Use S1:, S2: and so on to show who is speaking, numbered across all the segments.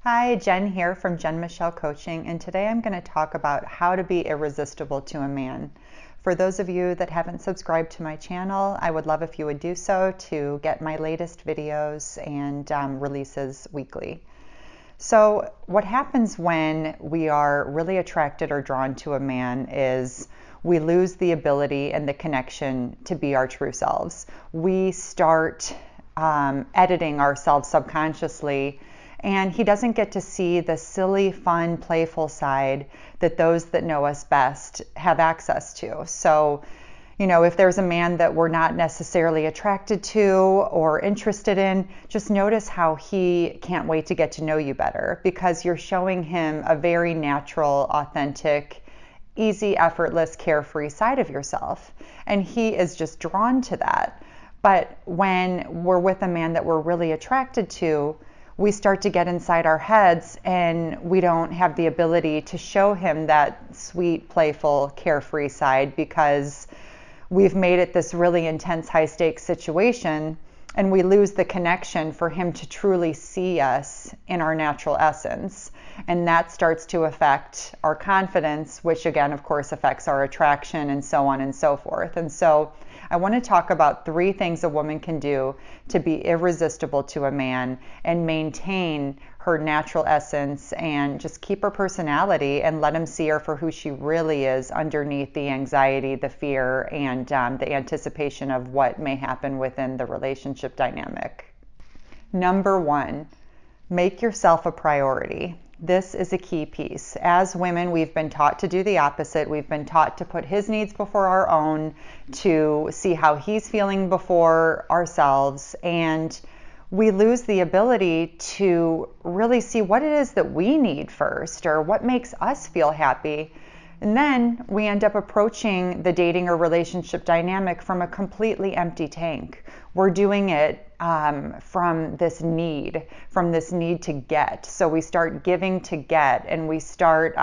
S1: Hi, Jen here from Jen Michelle Coaching, and today I'm going to talk about how to be irresistible to a man. For those of you that haven't subscribed to my channel, I would love if you would do so to get my latest videos and releases weekly. So what happens when we are really attracted or drawn to a man is we lose the ability and the connection to be our true selves. We start editing ourselves subconsciously, and he doesn't get to see the silly, fun, playful side that those that know us best have access to. So, if there's a man that we're not necessarily attracted to or interested in, just notice how he can't wait to get to know you better, because you're showing him a very natural, authentic, easy, effortless, carefree side of yourself. And he is just drawn to that. But when we're with a man that we're really attracted to, we start to get inside our heads and we don't have the ability to show him that sweet, playful, carefree side, because we've made it this really intense, high stakes situation, and we lose the connection for him to truly see us in our natural essence. And that starts to affect our confidence, which again, of course, affects our attraction, and so on and so forth. And so I want to talk about 3 things a woman can do to be irresistible to a man and maintain her natural essence and just keep her personality and let him see her for who she really is underneath the anxiety, the fear, and the anticipation of what may happen within the relationship dynamic. Number 1, make yourself a priority. This is a key piece. As women, we've been taught to do the opposite. We've been taught to put his needs before our own, to see how he's feeling before ourselves, and we lose the ability to really see what it is that we need first, or what makes us feel happy. And then we end up approaching the dating or relationship dynamic from a completely empty tank. We're doing it from this need to get. So we start giving to get, and we start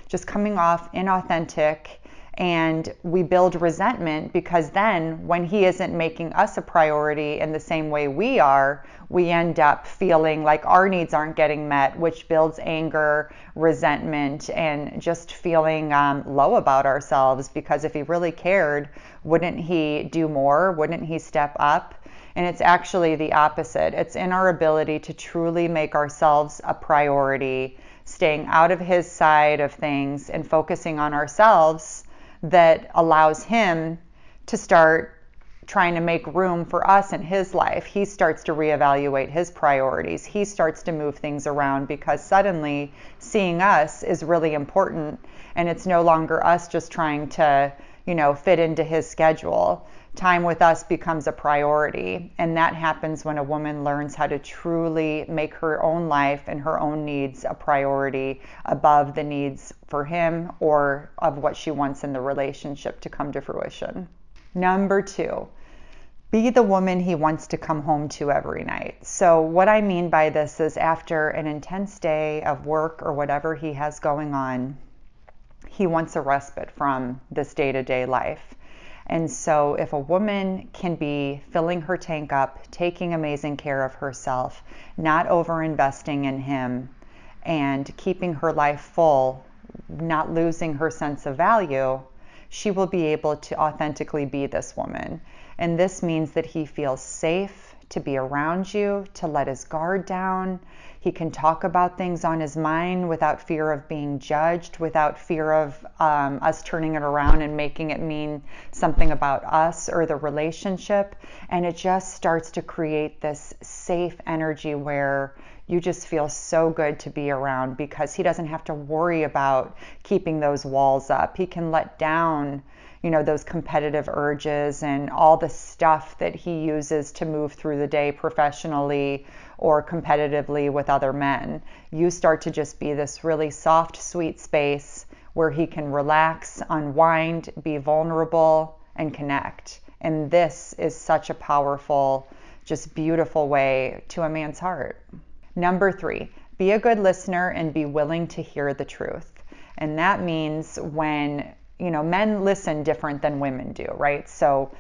S1: just coming off inauthentic, and we build resentment, because then when he isn't making us a priority in the same way we are, we end up feeling like our needs aren't getting met, which builds anger, resentment, and just feeling low about ourselves, because if he really cared, wouldn't he do more? Wouldn't he step up? And it's actually the opposite. It's in our ability to truly make ourselves a priority, staying out of his side of things and focusing on ourselves, that allows him to start trying to make room for us in his life. He starts to reevaluate his priorities. He starts to move things around, because suddenly seeing us is really important, and it's no longer us just trying to, fit into his schedule. Time with us becomes a priority, and that happens when a woman learns how to truly make her own life and her own needs a priority above the needs for him or of what she wants in the relationship to come to fruition. Number 2, be the woman he wants to come home to every night. So what I mean by this is, after an intense day of work or whatever he has going on, he wants a respite from this day-to-day life. And so if a woman can be filling her tank up, taking amazing care of herself, not over-investing in him, and keeping her life full, not losing her sense of value, she will be able to authentically be this woman. And this means that he feels safe to be around you, to let his guard down. He can talk about things on his mind without fear of being judged, without fear of us turning it around and making it mean something about us or the relationship. And it just starts to create this safe energy where you just feel so good to be around, because he doesn't have to worry about keeping those walls up. He can let down those competitive urges and all the stuff that he uses to move through the day professionally or competitively with other men. You start to just be this really soft, sweet space where he can relax, unwind, be vulnerable, and connect. And this is such a powerful, just beautiful way to a man's heart. Number 3, be a good listener and be willing to hear the truth. And that means when men listen different than women do, right? So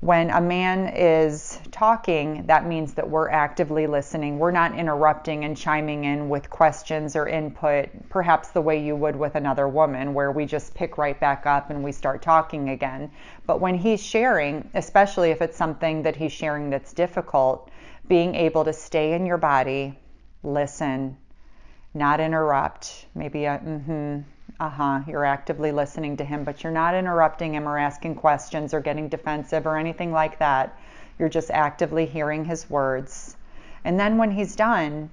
S1: When a man is talking, that means that we're actively listening. We're not interrupting and chiming in with questions or input, perhaps the way you would with another woman, where we just pick right back up and we start talking again. But when he's sharing, especially if it's something that he's sharing that's difficult, being able to stay in your body, listen, not interrupt, maybe you're actively listening to him, but you're not interrupting him or asking questions or getting defensive or anything like that. You're just actively hearing his words. And then when he's done,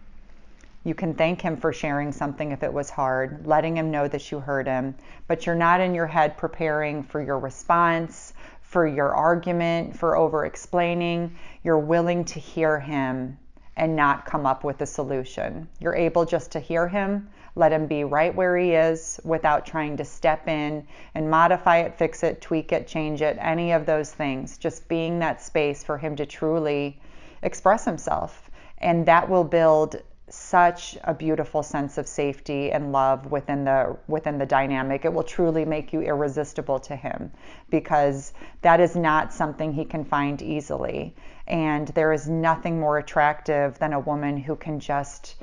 S1: you can thank him for sharing something if it was hard, letting him know that you heard him, but you're not in your head preparing for your response, for your argument, for over-explaining. You're willing to hear him and not come up with a solution. You're able just to hear him, let him be right where he is without trying to step in and modify it, fix it, tweak it, change it, any of those things. Just being that space for him to truly express himself. And that will build such a beautiful sense of safety and love within the dynamic. It will truly make you irresistible to him, because that is not something he can find easily. And there is nothing more attractive than a woman who can just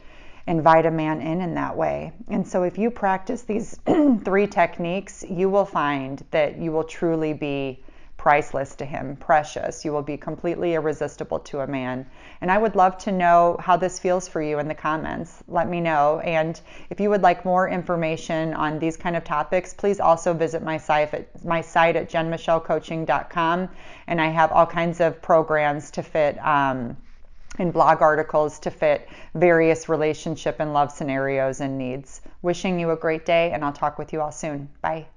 S1: invite a man in that way. And so if you practice these 3 techniques, you will find that you will truly be priceless to him, precious. You will be completely irresistible to a man. And I would love to know how this feels for you in the comments. Let me know. And if you would like more information on these kind of topics, please also visit my site at jenmichellecoaching.com. And I have all kinds of programs to fit and blog articles to fit various relationship and love scenarios and needs. Wishing you a great day, and I'll talk with you all soon. Bye.